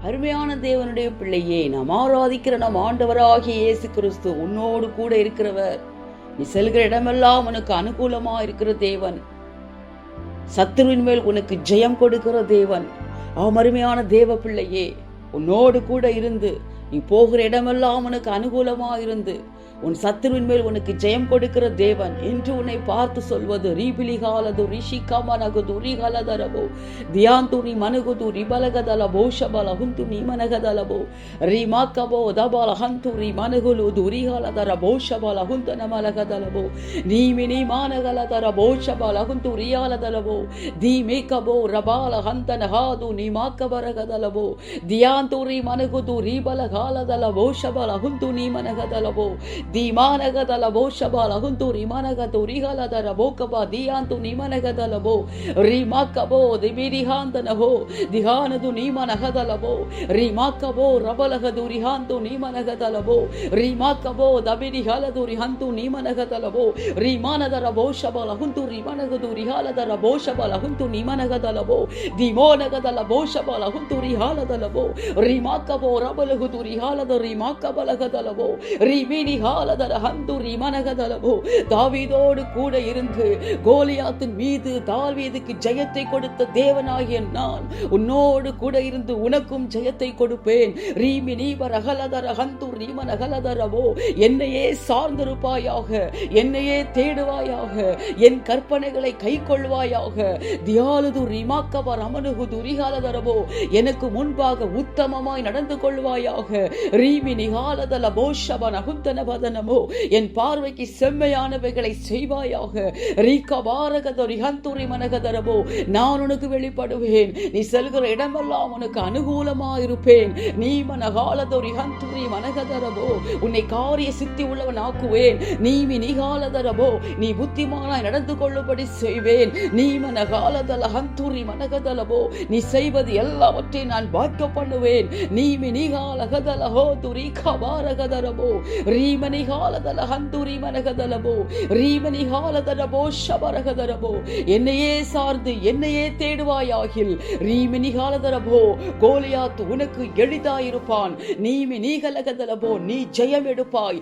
அருமையான தேவனுடைய பிள்ளையே, நாம் ஆராதிக்கிற நம் ஆண்டவராகிய இயேசு கிறிஸ்து உன்னோடு கூட இருக்கிறவர். நீ செல்கிற இடமெல்லாம் உனக்கு அனுகூலமா இருக்கிற தேவன். சத்துருவின் மேல் உனக்கு ஜெயம் கொடுக்கிற தேவன். அருமையான தேவ பிள்ளையே, உன்னோடு கூட இருந்து நீ போகிற இடமெல்லாம் உனக்கு அனுகூலமா இருந்து உன் சத்துருவின் மேல் உனக்கு ஜெயம் கொடுக்கிற தேவன் என்று உன்னை பார்த்து சொல்வது ரீபிலிகாலது ரிஷிகமனகுது ரிகலதரபோ தியாந்துனி மனகுது ரிபலகதலபோ ஷபலஹுந்து நிமனகதலபோ ரிமாக்கபோ தபலஹந்து ரிமனகுலுது ரிகலதரபோ ஷபலஹுந்து நமலகதலபோ நீமினி மானகலதரபோ ஷபலஹுந்து ரியாலதலபோ தீமேக்கபோ ரபாலஹந்தனஹாது நிமாக்கபரகதலபோ தியாந்துரி மனகுது ரிபலகாலதலபோ ஷபலஹுந்து நிமனகதலபோ Dimanagadalavô Shabalahuntu Rimanagatu Rihaladaraboka Diantu Nimanagadalabo Rimakabo Dibirihantanaho Dihanadu Nimanagadalabo Rimakabo Rabalagadu Rihantu Nimanagadalabo Rimakabo Dabirihaladu Rihantu Nimanagadalabo Rimanadalabo Shabalahuntu Rimanagadu Rihaladalabo Shabalahuntu Nimanagadalabo Dimonagadalabo Shabalahuntu Rihaladalabo Rimakabo Rabalagudu Rihalada Rimakabalagadalavô Rimini தாவீதோடு கூட இருந்து கோலியாத்தின் மீது தாவீதுக்கு ஜெயத்தை கொடுத்த தேவனாகிய நான் உன்னோடு கூட இருந்து உனக்கும் ஜெயத்தை கொடுப்பேன். என்னையே சார்ந்திருப்பாயாக, என்னையே தேடுவாயாக, என் கற்பனைகளை கை கொள்வாயாக. தியாலுது ரிமாக்கபர் அமனுகுது ரிகாலதரவோ எனக்கு முன்பாக உத்தமமாய் நடந்து கொள்வாயாக. ரீமி நிகாலதலபோ ஷபன என் பார்வைக்கு செம்மையானவைகளை செய்வாயாக. நான் உனக்கு வெளிப்படுவேன். நீ செல்கிற இடமெல்லாம் உனக்கு அனுகூலமா இருப்பேன். நீ மனகாலதொரி ஹந்துரி மனகதரபோ உன்னை காரிய சித்தி உள்ளவன் ஆக்குவேன். நீமி நிகாலதரபோ நீ புத்திமானாய் நடந்து கொள்ளும்படி செய்வேன். நீ மனகாலதல ஹந்துரி மனகதலபோ நீ செய்வது எல்லாவற்றையும் நான் வாக்க பண்ணுவேன். நீமி நிகாலகதலஹோ துரி கபாரகதரபோ என்னையே சார்ந்து என்னையே தேடுவாயாகில் கோலியாத் உனக்கு எளிதாயிருப்பான். நீ ஜெயம் எடுப்பாய்.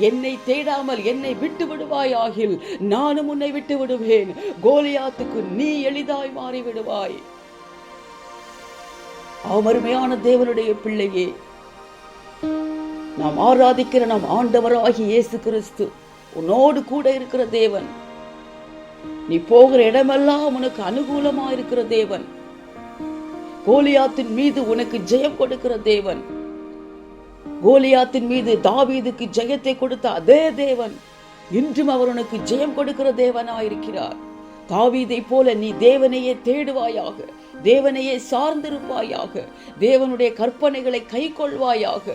என்னை தேடாமல் என்னை விட்டு விடுவாயாகில் நானும் உன்னை விட்டு விடுவேன். கோலியாத்துக்கு நீ எளிதாய் மாறிவிடுவாய். அருமையான தேவனுடைய பிள்ளையே, நாம் ஆராதிக்கிற நம் ஆண்டவராகிய இயேசு கிறிஸ்து உன்னோடு கூட இருக்கிற தேவன். நீ போகிற இடமெல்லாம் உனக்கு அனுகூலமா இருக்கிற தேவன். கோலியாத்தின் மீது உனக்கு ஜெயம் கொடுக்கிற தேவன். கோலியாத்தின் மீது தாவீதுக்கு ஜெயத்தை கொடுத்த அதே தேவன் இன்றும் அவர் உனக்கு ஜெயம் கொடுக்கிற தேவனாயிருக்கிறார். தாவீதை போல நீ தேவனையே தேடுவாயாக, தேவனையே சார்ந்திருப்பாயாக, தேவனுடைய கற்பனைகளை கை கொள்வாயாக,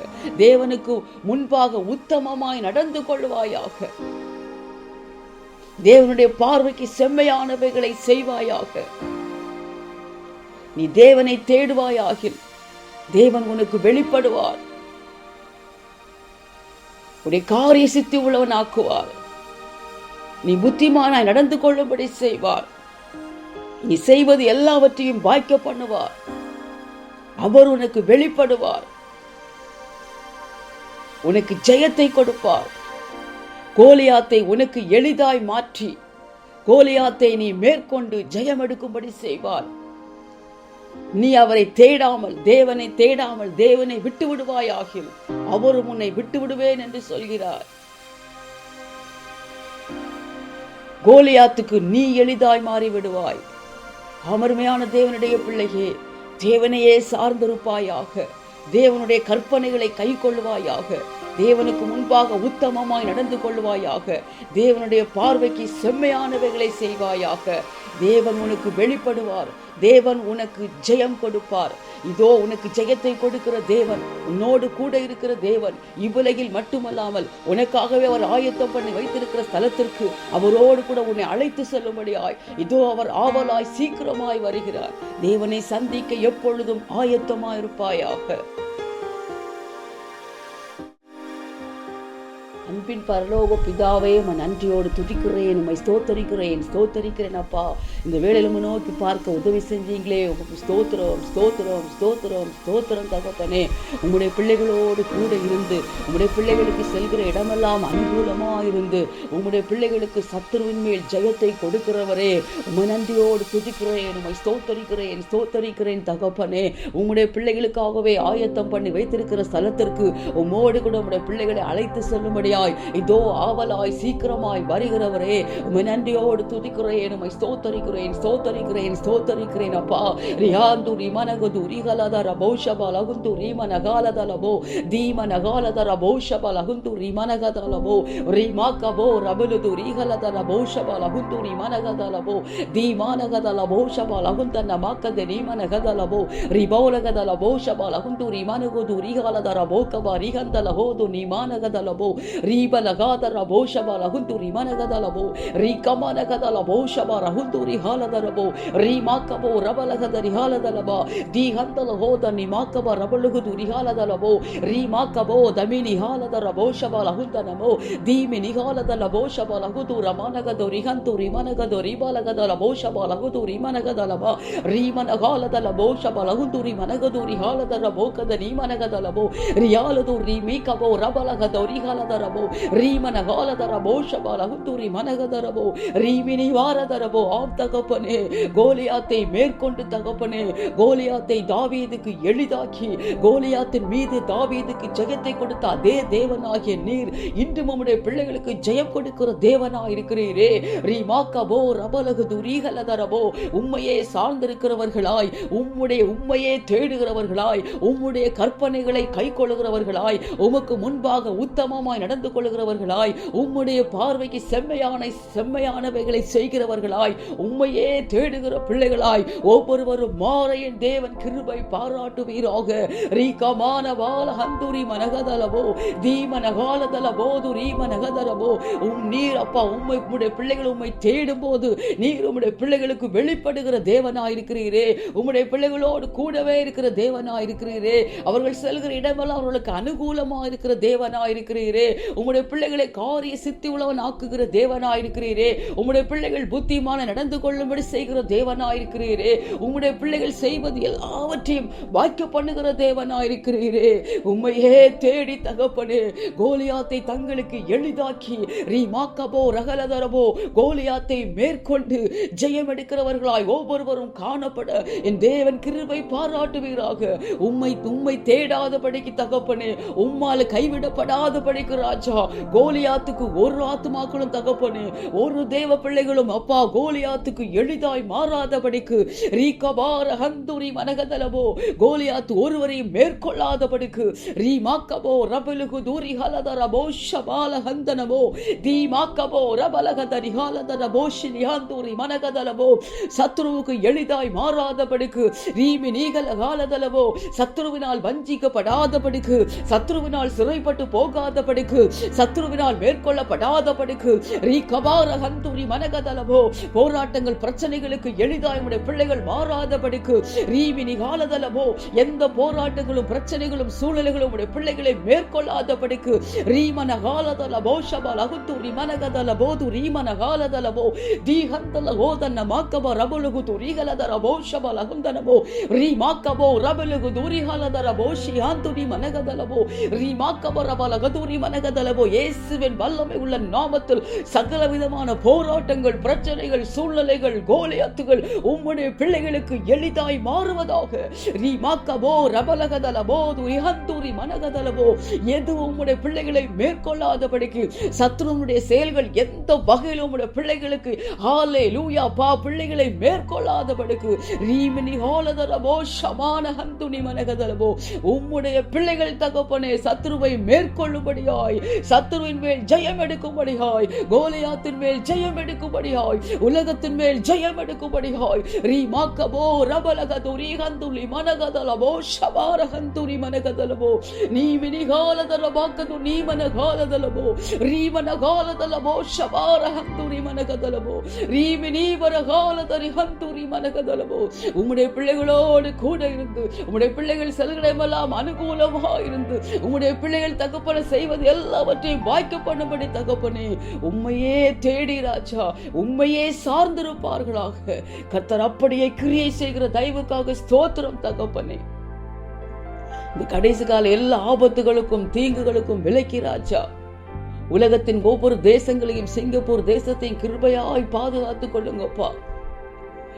தேவனுக்கு முன்பாக உத்தமமாய் நடந்து கொள்வாயாக, தேவனுடைய பார்வைக்கு செம்மையானவைகளை செய்வாயாக. நீ தேவனை தேடுவாயாகில் தேவன் உனக்கு வெளிப்படுவார். உடைய காரிய சித்தி உள்ளவன் ஆக்குவார். நீ புத்திமானாய் நடந்து கொள்ளும்படி செய்வார். நீ செய்வது எல்லாவற்றையும் வாய்க்க பண்ணுவார். அவர் உனக்கு வெளிப்படுவார். உனக்கு ஜெயத்தை கொடுப்பார். கோலியாத்தை உனக்கு எளிதாய் மாற்றி கோலியாத்தை நீ மேற்கொண்டு ஜெயம் எடுக்கும்படி செய்வார். நீ அவரை தேடாமல், தேவனை தேடாமல் தேவனை விட்டு விடுவாயாகில் அவரும் உன்னை விட்டு விடுவேன் என்று சொல்கிறார். கோலியாத்துக்கு நீ எளிதாய் மாறிவிடுவாய். அருமையான தேவனுடைய பிள்ளையே, தேவனையே சார்ந்திருப்பாயாக, தேவனுடைய கற்பனைகளை கை கொள்வாயாக, தேவனுக்கு முன்பாக உத்தமமாய் நடந்து கொள்வாயாக, தேவனுடைய பார்வைக்கு செம்மையானவைகளை செய்வாயாக. தேவன் உனக்கு வெளிப்படுவார். தேவன் உனக்கு ஜெயம் கொடுப்பார். இதோ உனக்கு ஜெயத்தை கொடுக்கிற தேவன், உன்னோடு கூட இருக்கிற தேவன், இவ்வுலகில் மட்டுமல்லாமல் உனக்காகவே அவர் ஆயத்தம் பண்ணி வைத்திருக்கிற ஸ்தலத்திற்கு அவரோடு கூட உன்னை அழைத்து செல்லும்படியாய் இதோ அவர் ஆவலாய் சீக்கிரமாய் வருகிறார். தேவனை சந்திக்க எப்பொழுதும் ஆயத்தமாயிருப்பாயாக. அன்பின் பரலோக பிதாவே, நன்றியோடு துதிக்கிறேன், உம்மை ஸ்தோத்தரிக்கிறேன் அப்பா. இந்த வேளையில நோக்கி பார்க்க உதவி செஞ்சீங்களே, உங்களுக்கு ஸ்தோத்திரம் தகப்பனே. உங்களுடைய பிள்ளைகளோடு கூட இருந்து உங்களுடைய பிள்ளைகளுக்கு செல்கிற இடமெல்லாம் அனுகூலமா இருந்து உங்களுடைய பிள்ளைகளுக்கு சத்துருவின் மேல் ஜெயத்தை கொடுக்கிறவரே, உம்மை நன்றியோடு துதிக்கிறேன், உம்மை ஸ்தோத்தரிக்கிறேன் தகப்பனே. உங்களுடைய பிள்ளைகளுக்காகவே ஆயத்தம் பண்ணி வைத்திருக்கிற ஸ்தலத்திற்கு உம்மோடு கூட உங்களுடைய பிள்ளைகளை அழைத்து செல்லும்படியாய் இதோ ஆவலாய் சீக்கிரமாய் வருகிறவரே, உம்மை நன்றியோடு துதிக்கிறேன், உம்மை ஸ்தோத்தரிக்கிறேன் அப்பா. ரியாந்து ரிமனகது ரிகலதர பௌஷபலகுந்து ரிமனகாலதலபோ தீமனகாலதர பௌஷபலகுந்து ரிமனகதலபோ ரிமாகபோ ரபலுது ரிகலதர பௌஷபலகுந்து ரிமனகதலபோ தீமானகதல பௌஷபலகுந்தன மாக்கத ரிமனகதலபோ ரிபௌலகதல பௌஷபலகுந்து ரிமனகுது ரிகலதர போகப ரிகந்தலஹோது நிமானகதலபோ రీబలగాదర భోషబలహుంతు రిమనగదలబో రీకమనగదల భోషబలహుంతు రిహాలదలబో రీమాకబో రబలగద రిహాలదలబా దీహంతల హోద నిమాకబ రబలుగుదు రిహాలదలబో రీమాకబో దమిని హాలదర భోషబలహుంతనమో దీమి నిహాలదల భోషబలహుదు రమనగద రిహంతు రిమనగద రిబలగదల భోషబలహుదు రిమనగదలబా రీమనగాలదల భోషబలహుంతు రిమనగదు రిహాలదర భోకద రిమనగదలబో రియాలదు రీమీకబో రబలగద ரிகாலதரபோ ரீமனகாலதரபோ ஷபலகுந்துரி மனகதரபோ ரீமினி வாரதரபோ. ஆம் தகப்பனே, கோலியாத்தை மேற்கொண்டு தகப்பனே, கோலியாத்தை தாவீதுக்கு எளிதாக்கி கோலியாத்தின் மீது தாவீதுக்கு ஜெயத்தை கொடுத்த அதே தேவனாகிய நீர் இன்று நம்முடைய பிள்ளைகளுக்கு ஜெயம் கொடுக்கிற தேவனாய் இருக்கிறீரே. ரீமாக்கபோ ரபலகுது ரீகலதரபோ உம்மையே சார்ந்திருக்கிறவர்களாய், உம்மையே தேடுகிறவர்களாய், உம்முடைய கற்பனைகளை கை கொள்ளுகிறவர்களாய், உமக்கு முன்பாக உத்தமமாய் நடந்து கொள்கிறவர்களாய், உம்முடைய பார்வைக்கு செம்மையானவைகளை செய்கிறவர்களாய், உம்மையே தேடுகிற பிள்ளைகளாய் ஒவ்வொருவரும் மாறையின் தேவன் கிருபை பாராட்டுவீராக. ரீகமான வால ஹந்துரி மனகதலபோ தீமனகாலதலபோ துரீமனகதலபோ. நீர் அப்பா உம்முடைய பிள்ளைகள் உம்மை தேடும் போது நீர் உம்முடைய பிள்ளைகளுக்கு வெளிப்படுகிற தேவனாயிருக்கிறீரே. உம்முடைய பிள்ளைகளோடு கூடவே இருக்கிற தேவனாயிருக்கிறீரே. அவர்கள் செல்கிற இடமெல்லாம் அவர்களுக்கு அனுகூலமா இருக்கிற தேவனாயிருக்கிறீரே. உம்முடைய பிள்ளைகளை காரிய சித்தி உள்ளவன் ஆக்குகிற தேவனாயிருக்கிறீரே. உம்முடைய பிள்ளைகள் புத்திமான நடந்து கொள்ளும்படி செய்கிற தேவனாயிருக்கிறீரே. உம்முடைய பிள்ளைகள் செய்வது எல்லாவற்றையும் வாய்க்க பண்ணுகிற தேவனாயிருக்கிறீரே. உம்மையே தேடி தகப்பனே, கோலியாத்தை தங்களுக்கு எளிதாக்கி ரீமாக்கபோ ரகலதரபோ கோலியாத்தை மேற்கொண்டு ஜெயம் எடுக்கிறவர்களாய் ஒவ்வொருவரும் காணப்பட என் தேவன் கிருபை பாராட்டுவீராக. உம்மை தேடாதபடிக்கு தகப்பனே, உம்மால கைவிடப்படாதபடிக்கு ராஜா, கோலியாத்துக்கு ஒரு ஆத்துமாக்களும் தகப்பனே, ஒரு தேவ பிள்ளைகளும் அப்பா கோலியாத்துக்கு எளிதாய் மாறாதபடிக்கு ரீகபார ஹந்துரி மனகதலபோ கோலியாத்து ஒருவரையும் மேற்கொள்ளாதபடிக்கு ரீமாக்கபோ ரபலுகு தூரி ஹலதரபோ ஷபால ஹந்தனபோ தீமாக்கபோ ரபலகதரி ஹாலதரபோ ஷிலிஹாந்தூரி மனகதலபோ சத்ருவுக்கு எளிதாய் மாறாதபடிக்கு ரீமி நீகல ஹாலதலபோ சத்ருவினால் வஞ்சிக்கப்படாதபடிக்கு, சத்ருவினால் சிறைப்பட்டு போகாதபடிக்கு, சத்ருவினால் மேற்கொள்ளப்படாதபடிக்கு ரீகபார ஹந்துரி மனகதலபோ போராட்டங்கள் பிரச்சனைகளுக்கு எளிதாய் உடைய பிள்ளைகள் மாறாதபடிக்கு ரீமினி காலதலபோ எந்த போராட்டங்களும் பிரச்சனைகளும் சூழ்நிலைகளும் உடைய பிள்ளைகளை மேற்கொள்ளாதபடிக்கு ரீமன காலதலபோ ஷபல் அகுத்துரி மனகதலபோ ரீமன காலதலபோ தீஹந்தல ஓதன்ன மாக்கப ரபலுகு துரிகலதரபோ ஷபல் அகுந்தனபோ ரீமாக்கபோ ரபலுகு துரிகலதரபோ ஷியாந்துரி மனகதலபோ ரீமாக்கப ரபலகதுரி மனகதலபோ. இயேசுவின் வல்லமை உள்ள நாமத்தில் சகல விதமான போராட்டங்கள் பிரச்சனைகள் சூழ்நிலைகள் கோலியாத்துகள் உம்முடைய பிள்ளைகளுக்கு எளிதாய் மாறுவதாக. ரீமாக்கபோ ரபலகதலபோ துரிஹந்துரி மனகதலபோ எது உம்முடைய பிள்ளைகளை மேற்கொள்ளாதபடிக்கு சத்ருனுடைய செயல்கள் எந்த வகையில் உம்முடைய பிள்ளைகளுக்கு ஹல்லேலூயா பா பிள்ளைகளை மேற்கொள்ளாதபடிக்கு ரீமினி ஹாலதரபோ ஷமான ஹந்துனி மனகதலபோ உம்முடைய பிள்ளைகள் தகப்பனே சத்ருவை மேற்கொள்ளும்படியாய், சத்ருவின் மேல் ஜெயம் எடுக்கும்படியாய், கோலியாத்தின் மேல் ஜெயம் எடுக்கும்படியாய், உலகத்தின் மேல் ஜெயம் எடுக்கும்படியாய் ரீமாக்கபோ ரபலகதுரி ஹந்துலி மனகதலபோ ஷபாரஹந்துரி மனகதலபோ நீமினி காலதலபாக்கது நீமனகாலதலபோ ரீமனகாலதலபோ ஷபாரஹந்துரி மனகதலபோ ரீமினி வரகாலதரி ஹந்துரி மனகதலபோ. உம்முடைய பிள்ளைகளோடு கூட இருந்து உம்முடைய பிள்ளைகள் செல்கிறமெல்லாம் அனுகூலமாக இருந்து உம்முடைய பிள்ளைகள் தகப்பன செய்வது எல்லாவற்றையும் வாய்க்க பண்ணும்படி தகப்பனே உம்மையே தேடி ராஜா உம்மையே சார்ந்திருப்பார்களாக. கர்த்தர் அப்படியே கிரியை செய்கிற தயவுக்காக ஸ்தோத்திரம் தகப்பனே. இந்த கடைசி கால எல்லா ஆபத்துகளுக்கும் தீங்குகளுக்கும் விலக்கி ராஜா உலகத்தின் ஒவ்வொரு தேசங்களையும் சிங்கப்பூர் தேசத்தையும் கிருபையாய் பாதுகாத்துக் கொள்ளுங்கப்பா.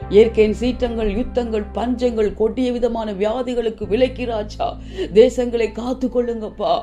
இயற்கையின் சீற்றங்கள், யுத்தங்கள், பஞ்சங்கள், கொடிய விதமான வியாதிகளுக்கு விலக்கி ராஜா தேசங்களை காத்து கொள்ளுங்கப்பா.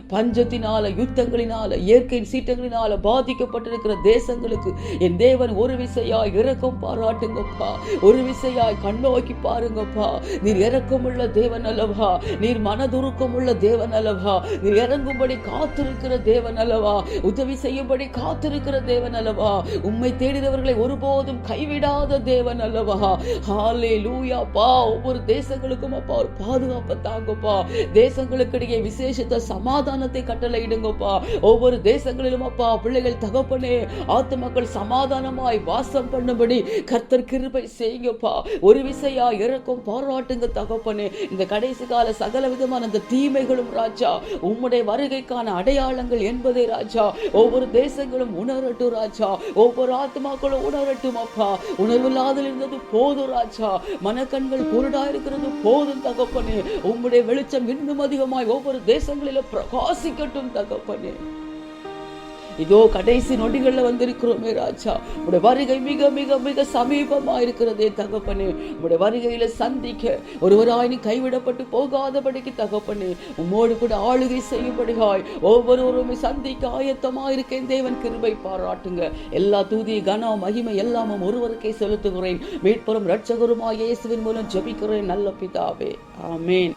பஞ்சத்தினால, யுத்தங்களினால, இயற்கையின் சீற்றங்களினால பாதிக்கப்பட்டிருக்கிற தேசங்களுக்கு என் தேவன் ஒரு விசையாய் இரக்கம் பாராட்டுங்கப்பா. ஒரு விசையாய் கண்ணோக்கி பாருங்கப்பா. நீர் இரக்கமுள்ள தேவன் அல்லவா, நீர் மனதுருக்கமுள்ள தேவன் அல்லவா, நீர் இறங்கும்படி காத்திருக்கிற தேவன் அல்லவா, உதவி செய்யும்படி காத்திருக்கிற தேவன் அல்லவா, உம்மை தேடினவர்களை ஒருபோதும் கைவிடாத தேவன் அல்லவா. ஹல்லேலூயாப்பா. ஒவ்வொரு தேசங்களுக்கும் அப்பா ஒரு பாதுகாப்பை தாங்கப்பா. தேசங்களுக்கு இடையே விசேஷித்த சமாதானத்தை கட்டளையிடுங்கப்பா. ஒவ்வொரு தேசங்களிலும் அப்பா பிள்ளைகள் தகப்பனே ஆத்துமக்கள் சமாதானமாய் வாசம் பண்ணும்படி கர்த்தர் கிருபை செய்யுங்கப்பா. ஒரு விசையா இரக்கம் பாராட்டுங்க தகப்பனே. இந்த கடைசி கால சகல விதமான அந்த தீமைகளும் ராஜா உம்முடைய வருகைக்கான அடையாளங்கள் என்பதே ராஜா ஒவ்வொரு தேசங்களும் உணரட்டும் ராஜா. ஒவ்வொரு ஆத்மாக்களும் உணரட்டும் அப்பா. உணர்வில்லாதல் இருந்தது போதும் ராஜா. மனக்கண்கள் குருடா இருக்கிறது போதும் தகப்பனே. உம்முடைய வெளிச்சம் இன்னும் அதிகமாய் ஒவ்வொரு தேசங்களிலும் பிரகாசிக்கட்டும் தகப்பனே. இதோ கடைசி நொடிகள்ல வந்திருக்கிறோமே ராஜா. உடைய வருகை மிக மிக மிக சமீபமா இருக்கிறதே தகப்பனே. உடைய வருகையில சந்திக்க ஒருவராய் நீ கைவிடப்பட்டு போகாதபடிக்கு தகப்பனே உம்மோடு கூட ஆளுகை செய்யும்படியாய் ஒவ்வொருவரும் சந்திக்க ஆயத்தமா இருக்கேன். தேவன் கிருபை பாராட்டுங்க. எல்லா தூதி கனம் மகிமை எல்லாமும் ஒருவருக்கே செலுத்துகிறேன். மீட்பரும் இரட்சகருமாய் இயேசுவின் மூலம் ஜெபிக்கிறேன் நல்ல பிதாவே. ஆமென்.